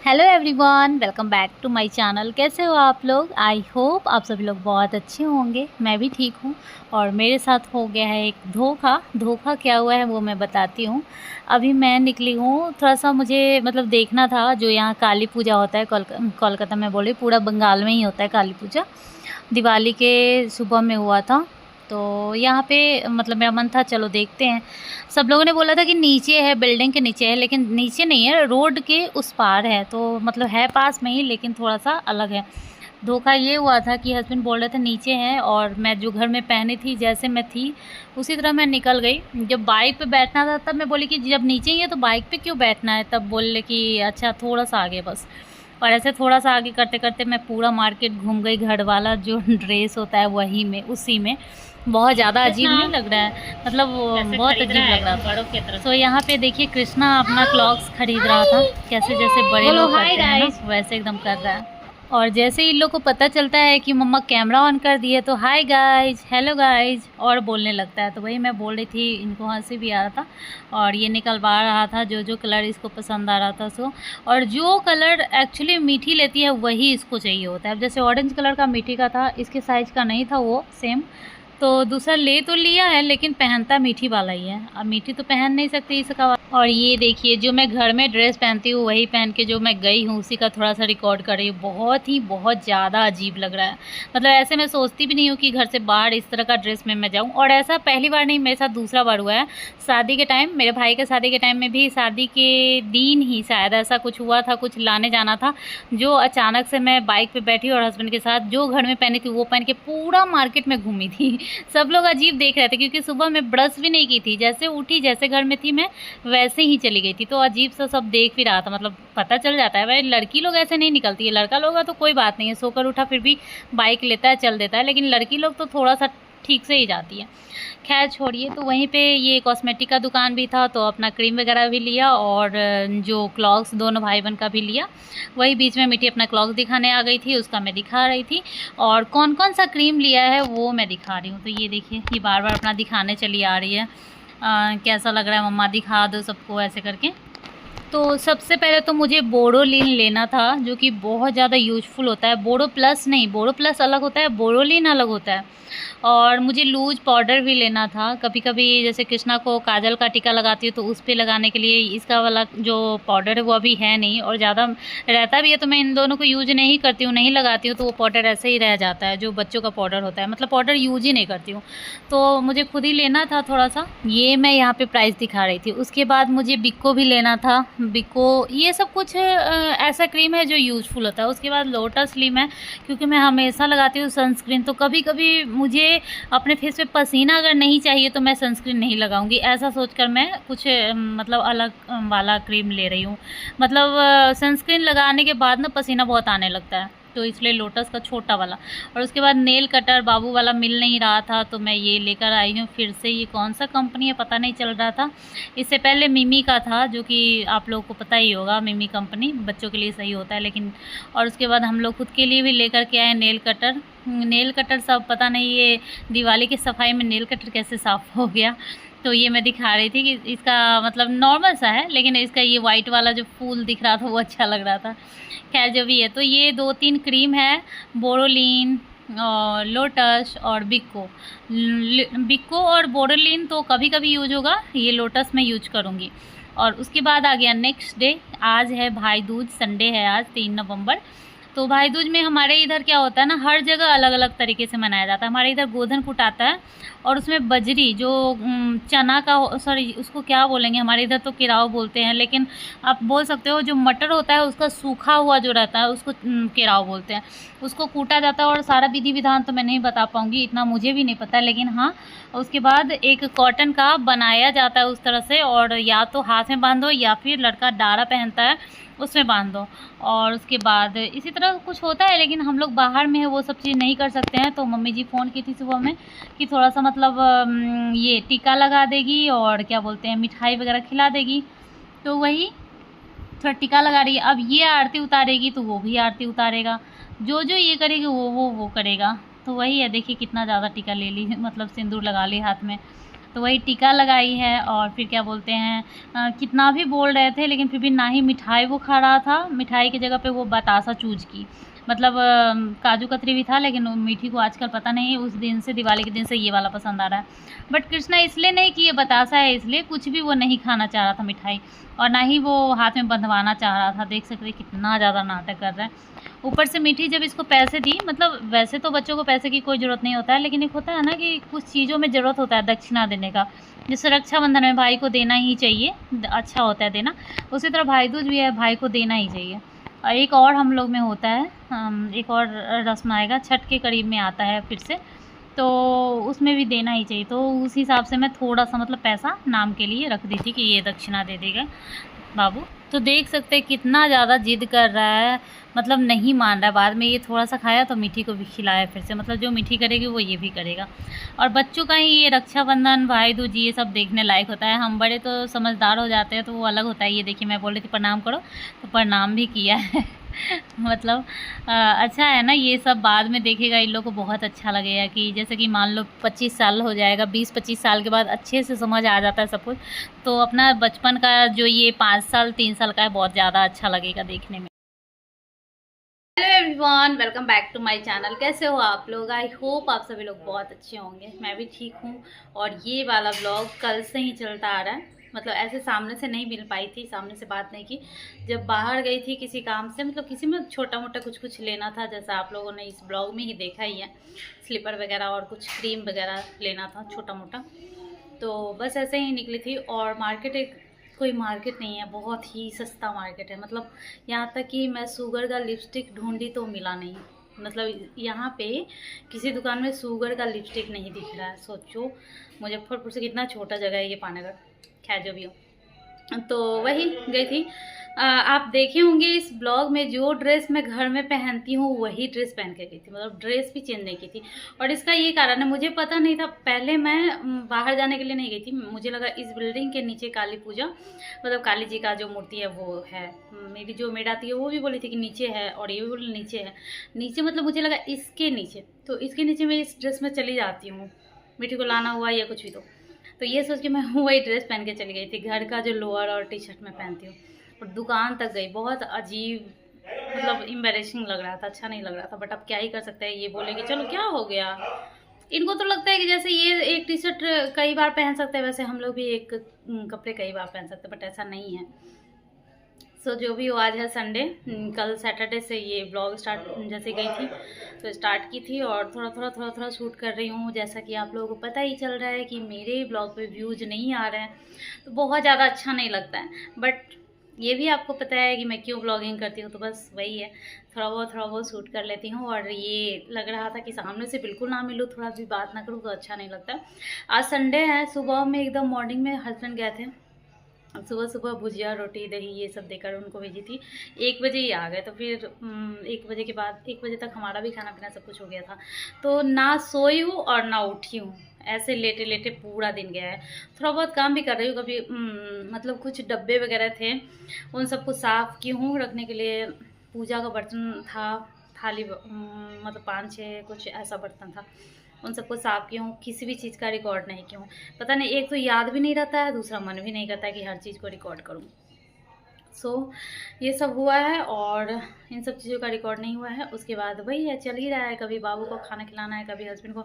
Hello everyone, welcome back to my channel. कैसे हो आप लोग? आई होप आप सभी लोग बहुत अच्छे होंगे। मैं भी ठीक हूँ। और मेरे साथ हो गया है एक धोखा क्या हुआ है वो मैं बताती हूँ। अभी मैं निकली हूँ, थोड़ा सा मुझे मतलब देखना था जो यहाँ काली पूजा होता है। कोलकाता में बोले, पूरा बंगाल में ही होता है काली पूजा। दिवाली के सुबह में हुआ था, तो यहाँ पे मतलब मेरा मन था चलो देखते हैं। सब लोगों ने बोला था कि नीचे है, बिल्डिंग के नीचे है, लेकिन नीचे नहीं है, रोड के उस पार है। तो मतलब है पास में ही, लेकिन थोड़ा सा अलग है। धोखा ये हुआ था कि हस्बैंड बोल रहे थे नीचे है, और मैं जो घर में पहनी थी जैसे मैं थी उसी तरह मैं निकल गई। जब बाइक पे बैठना था तब मैं बोली कि जब नीचे ही है तो बाइक पे क्यों बैठना है, तब बोले कि अच्छा थोड़ा सा आगे बस। और ऐसे थोड़ा सा आगे करते करते मैं पूरा मार्केट घूम गई। घर वाला जो ड्रेस होता है वही में, उसी में। बहुत ज़्यादा अजीब नहीं लग रहा है, मतलब बहुत अजीब लग रहा था। तो यहाँ पे देखिए कृष्णा अपना क्लॉक्स खरीद रहा था, कैसे जैसे बड़े लोग करते हैं ना वैसे एकदम कर रहा है। और जैसे ही इन लोग को पता चलता है कि मम्मा कैमरा ऑन कर दिए तो हाय गाइज, हेलो गाइज और बोलने लगता है। तो वही मैं बोल रही थी, इनको हंसी भी आ रहा था और ये निकलवा रहा था जो जो कलर इसको पसंद आ रहा था सो। और जो कलर एक्चुअली मीठी लेती है वही इसको चाहिए होता है। अब जैसे ऑरेंज कलर का मीठी का था, इसके साइज़ का नहीं था वो सेम, तो दूसरा ले तो लिया है लेकिन पहनता मीठी वाला ही है। अब मीठी तो पहन नहीं सकती इसका। और ये देखिए जो मैं घर में ड्रेस पहनती हूँ वही पहन के जो मैं गई हूँ उसी का थोड़ा सा रिकॉर्ड कर रही हूँ। बहुत ज़्यादा अजीब लग रहा है। मतलब ऐसे मैं सोचती भी नहीं हूँ कि घर से बाहर इस तरह का ड्रेस में मैं जाऊँ। और ऐसा पहली बार नहीं, मेरे साथ दूसरा बार हुआ है। शादी के टाइम, मेरे भाई के शादी के टाइम में भी, शादी के दिन ही शायद ऐसा कुछ हुआ था, कुछ लाने जाना था, जो अचानक से मैं बाइक पे बैठी और हस्बैंड के साथ जो घर में पहनी थी वो पहन के पूरा मार्केट में घूमी थी। सब लोग अजीब देख रहे थे क्योंकि सुबह मैं ब्रश भी नहीं की थी, जैसे उठी जैसे घर में थी मैं वैसे ही चली गई थी। तो अजीब सा सब देख भी रहा था। मतलब पता चल जाता है भाई, लड़की लोग ऐसे नहीं निकलती है। लड़का लोग है तो कोई बात नहीं है, सोकर उठा फिर भी बाइक लेता है, चल देता है, लेकिन लड़की लोग तो थोड़ा सा ठीक से ही जाती है। खैर छोड़िए। तो वहीं पे ये कॉस्मेटिक का दुकान भी था, तो अपना क्रीम वगैरह भी लिया और जो क्लॉक्स दोनों भाई बहन का भी लिया। वही बीच में मिट्टी अपना क्लॉक्स दिखाने आ गई थी, उसका मैं दिखा रही थी। और कौन कौन सा क्रीम लिया है वो मैं दिखा रही हूँ। तो ये देखिए, ये बार बार अपना दिखाने चली आ रही है। कैसा लग रहा है मम्मा, दिखा दो सबको ऐसे करके। तो सबसे पहले तो मुझे बोरोलिन लेना था, जो कि बहुत ज़्यादा यूजफुल होता है। बोरो प्लस नहीं, बोरो प्लस अलग होता है, बोरोलिन अलग होता है। और मुझे लूज पाउडर भी लेना था। कभी कभी जैसे कृष्णा को काजल का टीका लगाती हूँ तो उस पर लगाने के लिए इसका वाला जो पाउडर है वो अभी है नहीं, और ज़्यादा रहता भी है तो मैं इन दोनों को यूज नहीं करती हूँ, नहीं लगाती हूँ, तो वो पाउडर ऐसे ही रह जाता है जो बच्चों का पाउडर होता है। मतलब पाउडर यूज ही नहीं करती हूँ, तो मुझे खुद ही लेना था थोड़ा सा। ये मैं यहाँ पे प्राइस दिखा रही थी। उसके बाद मुझे बिको भी लेना था। बिको ये सब कुछ ऐसा क्रीम है जो यूजफुल होता है। उसके बाद लोटस लिम है, क्योंकि मैं हमेशा लगाती हूँ सनस्क्रीन, तो कभी कभी मुझे अपने फेस पे पसीना अगर नहीं चाहिए तो मैं सनस्क्रीन नहीं लगाऊंगी, ऐसा सोचकर मैं कुछ मतलब अलग वाला क्रीम ले रही हूँ। मतलब सनस्क्रीन लगाने के बाद ना पसीना बहुत आने लगता है, तो इसलिए लोटस का छोटा वाला। और उसके बाद नेल कटर बाबू वाला मिल नहीं रहा था तो मैं ये लेकर आई हूँ फिर से। ये कौन सा कंपनी है पता नहीं चल रहा था। इससे पहले मिमी का था, जो कि आप लोगों को पता ही होगा, मिमी कंपनी बच्चों के लिए सही होता है लेकिन। और उसके बाद हम लोग खुद के लिए भी लेकर के आए नेल कटर। नेल कटर सब पता नहीं, ये दिवाली की सफाई में नेल कटर कैसे साफ़ हो गया। तो ये मैं दिखा रही थी कि इसका मतलब नॉर्मल सा है, लेकिन इसका ये वाइट वाला जो फूल दिख रहा था वो अच्छा लग रहा था। खैर जो भी है, तो ये 2-3 क्रीम है, बोरोलिन और लोटस और बिको। बिको और बोरोलिन तो कभी कभी यूज होगा, ये लोटस में यूज करूँगी। और उसके बाद आ गया नेक्स्ट डे। आज है भाई दूज, संडे है आज 3 नवंबर। तो भाई दूज में हमारे इधर क्या होता है ना, हर जगह अलग अलग तरीके से मनाया जाता है। हमारे इधर गोधन कुटाता है और उसमें बजरी जो चना का, सॉरी उसको क्या बोलेंगे, हमारे इधर तो केराव बोलते हैं, लेकिन आप बोल सकते हो जो मटर होता है उसका सूखा हुआ जो रहता है उसको केराव बोलते हैं। उसको कूटा जाता है और सारा विधि विधान तो मैं नहीं बता पाऊँगी, इतना मुझे भी नहीं पता, लेकिन हाँ उसके बाद एक कॉटन का बनाया जाता है उस तरह से, और या तो हाथ में बांधो या फिर लड़का डारा पहनता है उसमें बांध दो। और उसके बाद इसी तरह कुछ होता है, लेकिन हम लोग बाहर में है वो सब चीज़ नहीं कर सकते हैं। तो मम्मी जी फ़ोन की थी सुबह में कि थोड़ा सा मतलब ये टीका लगा देगी और क्या बोलते हैं मिठाई वगैरह खिला देगी, तो वही थोड़ा टीका लगा रही है। अब ये आरती उतारेगी तो वो भी आरती उतारेगा, जो जो ये करेगी वो करेगा। तो वही है, देखिए कितना ज़्यादा टीका ले ली, मतलब सिंदूर लगा ली हाथ में। तो वही टीका लगाई है। और फिर क्या बोलते हैं, कितना भी बोल रहे थे लेकिन फिर भी ना ही मिठाई वो खा रहा था, मिठाई की जगह पे वो बतासा चूज़ की। मतलब काजू कतरी भी था लेकिन मीठी को आजकल पता नहीं, उस दिन से, दिवाली के दिन से ये वाला पसंद आ रहा है। बट कृष्णा इसलिए नहीं कि ये बतासा है इसलिए, कुछ भी वो नहीं खाना चाह रहा था मिठाई, और ना ही वो हाथ में बंधवाना चाह रहा था। देख सकते कितना ज़्यादा नाटक कर रहा है। ऊपर से मीठी जब इसको पैसे दी, मतलब वैसे तो बच्चों को पैसे की कोई ज़रूरत नहीं होता है, लेकिन एक होता है ना कि कुछ चीज़ों में ज़रूरत होता है दक्षिणा देने का। जैसे रक्षाबंधन में भाई को देना ही चाहिए, अच्छा होता है देना। उसी तरह भाई दूज भी है, भाई को देना ही चाहिए। और एक और हम लोग में होता है, एक और रस्म आएगा, छठ के करीब में आता है फिर से, तो उसमें भी देना ही चाहिए। तो उस हिसाब से मैं थोड़ा सा मतलब पैसा नाम के लिए रख दी थी कि ये दक्षिणा दे देगा बाबू। तो देख सकते हैं कितना ज़्यादा जिद कर रहा है, मतलब नहीं मान रहा है। बाद में ये थोड़ा सा खाया तो मीठी को भी खिलाया फिर से, मतलब जो मीठी करेगी वो ये भी करेगा। और बच्चों का ही ये रक्षाबंधन, भाई दूज, ये सब देखने लायक होता है। हम बड़े तो समझदार हो जाते हैं तो वो अलग होता है। ये देखिए मैं बोल रही थी प्रणाम करो, तो प्रणाम भी किया है। मतलब अच्छा है ना, ये सब बाद में देखेगा इन लोग को बहुत अच्छा लगेगा कि जैसे कि मान लो 25 साल हो जाएगा, 20-25 साल के बाद अच्छे से समझ आ जाता है सब कुछ। तो अपना बचपन का जो ये 5 साल 3 साल का है, बहुत ज़्यादा अच्छा लगेगा देखने में। Hello everyone, welcome back to my channel. कैसे हो आप लोग? आई होप आप सभी लोग बहुत अच्छे होंगे। मैं भी ठीक हूँ। और ये वाला ब्लॉग कल से ही चलता आ रहा है, मतलब ऐसे सामने से नहीं मिल पाई थी, सामने से बात नहीं की। जब बाहर गई थी किसी काम से, मतलब किसी में छोटा मोटा कुछ लेना था, जैसा आप लोगों ने इस ब्लॉग में ही देखा ही है। स्लीपर वगैरह और कुछ क्रीम वगैरह लेना था छोटा मोटा, तो बस ऐसे ही निकली थी। और मार्केट एक कोई मार्केट नहीं है, बहुत ही सस्ता मार्केट है। मतलब यहाँ तक कि मैं शुगर का लिपस्टिक ढूंढी तो मिला नहीं। मतलब यहाँ पे किसी दुकान में शुगर का लिपस्टिक नहीं दिख रहा है। सोचो मुजफ्फरपुर से कितना छोटा जगह है ये पानागढ़। खैर जो भी हो, तो वही गई थी। आप देखे होंगे इस ब्लॉग में, जो ड्रेस मैं घर में पहनती हूँ वही ड्रेस पहन के गई थी, मतलब ड्रेस भी चेंज नहीं की थी। और इसका ये कारण है, मुझे पता नहीं था पहले, मैं बाहर जाने के लिए नहीं गई थी। मुझे लगा इस बिल्डिंग के नीचे काली पूजा, मतलब काली जी का जो मूर्ति है वो है। मेरी जो मेड आती है वो भी बोली थी कि नीचे है, और ये भी बोली नीचे है। नीचे मतलब मुझे लगा इसके नीचे, तो इसके नीचे मैं इस ड्रेस में चली जाती हूँ, मिट्टी को लाना हुआ या कुछ भी। तो ये सोच के मैं वही ड्रेस पहन के चली गई थी, घर का जो लोअर और टी शर्ट में पहनती हूँ। और दुकान तक गई, बहुत अजीब, मतलब एम्बैरेसिंग लग रहा था, अच्छा नहीं लग रहा था। बट अब क्या ही कर सकते हैं, ये बोले कि चलो क्या हो गया। इनको तो लगता है कि जैसे ये एक टी शर्ट कई बार पहन सकते हैं, वैसे हम लोग भी एक कपड़े कई बार पहन सकते हैं, बट ऐसा नहीं है। सो जो भी हो, आज है संडे, कल सैटरडे से ये ब्लॉग स्टार्ट, जैसे गई थी तो स्टार्ट की थी। और थोड़ा शूट कर रही हूँ। जैसा कि आप लोगों को पता ही चल रहा है कि मेरे ब्लॉग पे व्यूज़ नहीं आ रहे हैं, तो बहुत ज़्यादा अच्छा नहीं लगता है। बट ये भी आपको पता है कि मैं क्यों ब्लॉगिंग करती हूँ, तो बस वही है, थोड़ा बहुत शूट कर लेती हूँ। और ये लग रहा था कि सामने से बिल्कुल ना मिलूँ, थोड़ा भी बात ना करूँ तो अच्छा नहीं लगता। आज संडे है, सुबह में एकदम मॉर्निंग में हस्बैंड गए थे, सुबह सुबह भुजिया रोटी दही ये सब देकर उनको भेजी थी। 1 बजे ही आ गए, तो फिर 1 बजे के बाद 1 बजे तक हमारा भी खाना पीना सब कुछ हो गया था। तो ना सोई हूँ और ना उठी हूँ, ऐसे लेटे लेटे पूरा दिन गया है। थोड़ा बहुत काम भी कर रही हूँ, कभी मतलब कुछ डब्बे वगैरह थे उन सबको साफ़ की हूँ रखने के लिए। पूजा का बर्तन था, थाली, मतलब 5-6 कुछ ऐसा बर्तन था, उन सबको साफ़ की हूँ। किसी भी चीज़ का रिकॉर्ड नहीं की हूँ, पता नहीं, एक तो याद भी नहीं रहता है, दूसरा मन भी नहीं करता है कि हर चीज़ को रिकॉर्ड करूँ। ये सब हुआ है, और इन सब चीज़ों का रिकॉर्ड नहीं हुआ है। उसके बाद वही है, चल ही रहा है। कभी बाबू को खाना खिलाना है, कभी हस्बैंड को।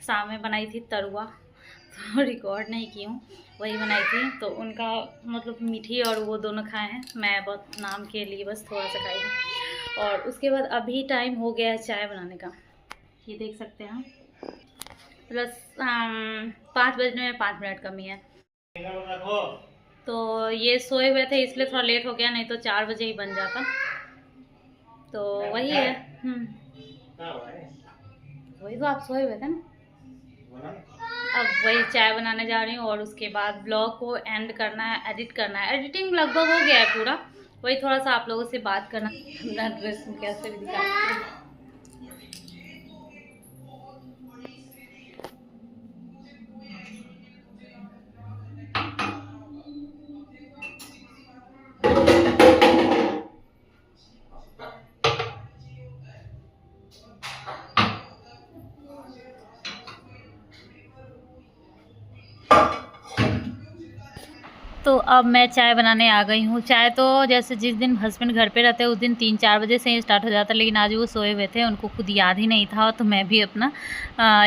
शाम में बनाई थी तरुआ, तो रिकॉर्ड नहीं की हूँ, वही बनाई थी। तो उनका मतलब मीठी और वो दोनों खाए हैं, मैं बहुत नाम के लिए बस थोड़ा सा खाई हूँ। और उसके बाद अभी टाइम हो गया है चाय बनाने का, ये देख सकते हैं। प्लस 5 बजने में 5 मिनट कमी है। तो ये सोए हुए थे इसलिए थोड़ा लेट हो गया, नहीं तो 4 बजे ही बन जाता। तो वही है। वही तो, आप सोए हुए थे ना। अब वही चाय बनाने जा रही हूँ, और उसके बाद ब्लॉग को एंड करना है, एडिट करना है। एडिटिंग लगभग हो गया है पूरा, वही थोड़ा सा आप लोगों से बात करना। अपना ड्रेस में कैसे भी दिखाती हूँ। अब मैं चाय बनाने आ गई हूँ। चाय तो जैसे जिस दिन हस्बैंड घर पे रहते हैं उस दिन 3-4 बजे से ही स्टार्ट हो जाता है, लेकिन आज वो सोए हुए थे, उनको खुद याद ही नहीं था, तो मैं भी अपना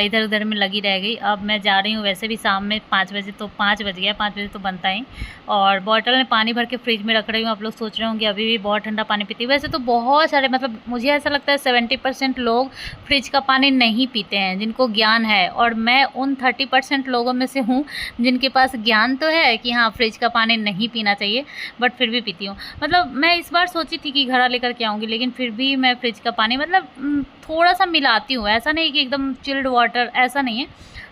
इधर-उधर में लगी रह गई। अब मैं जा रही हूँ, वैसे भी शाम में 5 बजे, तो 5 बज गया, 5 बजे तो बनता ही। और बॉटल में पानी भर के फ्रिज में रख रही हूँ। आप लोग सोच रहे होंगे अभी भी बहुत ठंडा पानी पीती है। वैसे तो बहुत सारे, मतलब मुझे ऐसा लगता है 70% लोग फ्रिज का पानी नहीं पीते हैं, जिनको ज्ञान है, और मैं उन 30% लोगों में से हूँ जिनके पास ज्ञान तो है कि हाँ फ्रिज का पानी नहीं पीना चाहिए, बट फिर भी पीती हूँ। मतलब मैं इस बार सोची थी कि घड़ा लेकर के आऊँगी, लेकिन फिर भी मैं फ्रिज का पानी मतलब थोड़ा सा मिलाती हूँ। ऐसा नहीं कि एकदम चिल्ड वाटर, ऐसा नहीं है,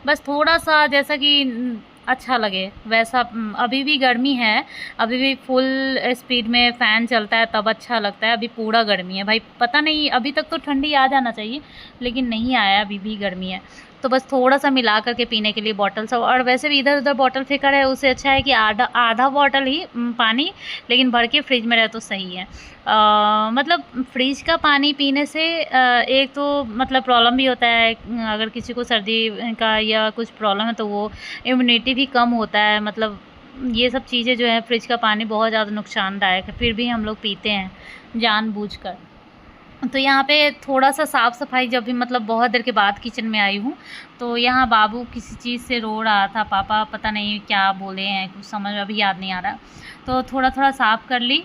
बस थोड़ा सा जैसा कि अच्छा लगे वैसा। अभी भी गर्मी है, अभी भी फुल स्पीड में फ़ैन चलता है तब अच्छा लगता है। अभी पूरा गर्मी है भाई, पता नहीं, अभी तक तो ठंडी आ जाना चाहिए लेकिन नहीं आया, अभी भी गर्मी है। तो बस थोड़ा सा मिला करके पीने के लिए बॉटल सब, और वैसे भी इधर उधर बॉटल फेंका है, उससे अच्छा है कि आधा बॉटल ही पानी लेकिन भर के फ्रिज में रहे तो सही है। मतलब फ्रिज का पानी पीने से एक तो मतलब प्रॉब्लम भी होता है, अगर किसी को सर्दी का या कुछ प्रॉब्लम है तो वो इम्यूनिटी भी कम होता है। मतलब ये सब चीज़ें जो है, फ्रिज का पानी बहुत ज़्यादा नुकसानदायक है, फिर भी हम लोग पीते हैं जानबूझकर। तो यहाँ पे थोड़ा-सा साफ़-सफ़ाई, जब भी मतलब बहुत देर के बाद किचन में आई हूँ, तो यहाँ बाबू किसी चीज़ से रो रहा था, पापा पता नहीं क्या बोले हैं, कुछ समझ में अभी याद नहीं आ रहा। तो थोड़ा-थोड़ा साफ़ कर ली।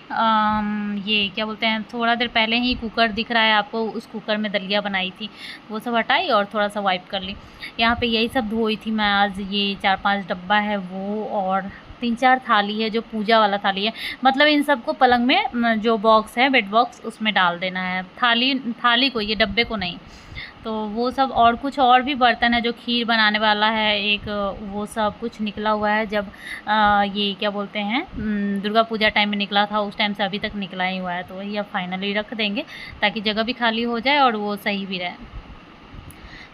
ये क्या बोलते हैं, थोड़ा देर पहले ही कुकर दिख रहा है आपको, उस कुकर में दलिया बनाई थी, वो सब हटाई और थोड़ा-सा वाइप कर ली। यहाँ पे यही सब धोई थी मैं आज, ये 4-5 डब्बा है वो, और 3-4 थाली है, जो पूजा वाला थाली है। मतलब इन सबको पलंग में जो बॉक्स है, बेड बॉक्स, उसमें डाल देना है। थाली को, ये डब्बे को नहीं। तो वो सब, और कुछ और भी बर्तन है, जो खीर बनाने वाला है एक, वो सब कुछ निकला हुआ है। जब ये क्या बोलते हैं, दुर्गा पूजा टाइम में निकला था, उस टाइम से अभी तक निकला ही हुआ है, तो वही अब फाइनली रख देंगे ताकि जगह भी खाली हो जाए और वो सही भी रहे।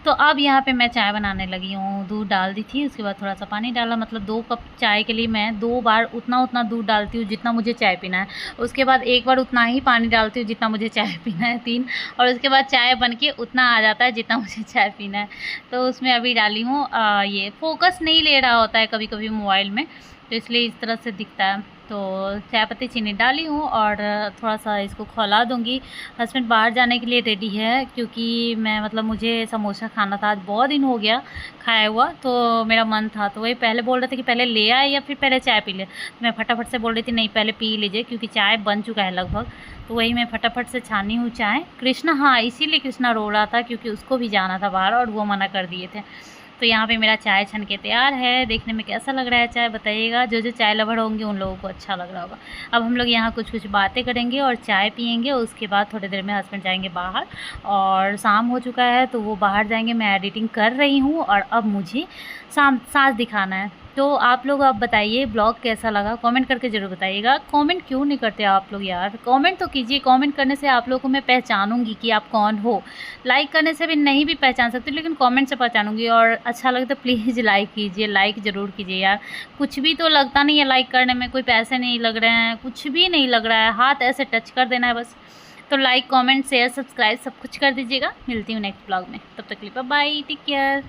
तो अब यहाँ पे मैं चाय बनाने लगी हूँ। दूध डाल दी थी, उसके बाद थोड़ा-सा पानी डाला, मतलब 2 कप चाय के लिए मैं 2 बार उतना दूध डालती हूँ जितना मुझे चाय पीना है। उसके बाद 1 बार उतना ही पानी डालती हूँ जितना मुझे चाय पीना है, 3, और उसके बाद चाय बन के उतना आ जाता है जितना मुझे चाय पीना है। तो उसमें अभी डाली हूँ ये फ़ोकस नहीं ले रहा होता है कभी-कभी मोबाइल में, तो इसलिए इस तरह से दिखता है। तो चाय पत्ती चीनी डाली हूँ और थोड़ा-सा इसको खौला दूँगी। हस्बैंड बाहर जाने के लिए रेडी है, क्योंकि मैं मतलब मुझे समोसा खाना था, आज बहुत दिन हो गया खाया हुआ, तो मेरा मन था। तो वही पहले बोल रहे थे कि पहले ले आए या फिर पहले चाय पी ले। तो मैं फटाफट से बोल रही थी नहीं पहले पी लीजिए, क्योंकि चाय बन चुका है लगभग। तो वही मैं फटाफट से छानी हूँ चाय। कृष्णा, हाँ इसीलिए कृष्णा रो रहा था क्योंकि उसको भी जाना था बाहर और वो मना कर दिए थे। तो यहाँ पे मेरा चाय छन के तैयार है। देखने में कैसा लग रहा है चाय बताइएगा। जो चाय लवर होंगे उन लोगों को अच्छा लग रहा होगा। अब हम लोग यहाँ कुछ बातें करेंगे और चाय पियेंगे। उसके बाद थोड़ी देर में हस्बैंड जाएंगे बाहर, और शाम हो चुका है तो वो बाहर जाएंगे। मैं एडिटिंग कर रही हूँ और अब मुझे साँस दिखाना है। तो आप लोग अब बताइए ब्लॉग कैसा लगा, कमेंट करके ज़रूर बताइएगा। कमेंट क्यों नहीं करते आप लोग यार, कमेंट तो कीजिए। कमेंट करने से आप लोगों को मैं पहचानूंगी कि आप कौन हो। लाइक करने से भी नहीं भी पहचान सकती, लेकिन कमेंट से पहचानूंगी। और अच्छा लगे तो प्लीज़ लाइक कीजिए, लाइक ज़रूर कीजिए यार। कुछ भी तो लगता नहीं है लाइक करने में, कोई पैसे नहीं लग रहे हैं, कुछ भी नहीं लग रहा है, हाथ ऐसे टच कर देना है बस। तो लाइक, कमेंट, शेयर, सब्सक्राइब सब कुछ कर दीजिएगा। मिलती हूँ नेक्स्ट ब्लॉग में, तब तक के लिए बाय बाय, टेक केयर।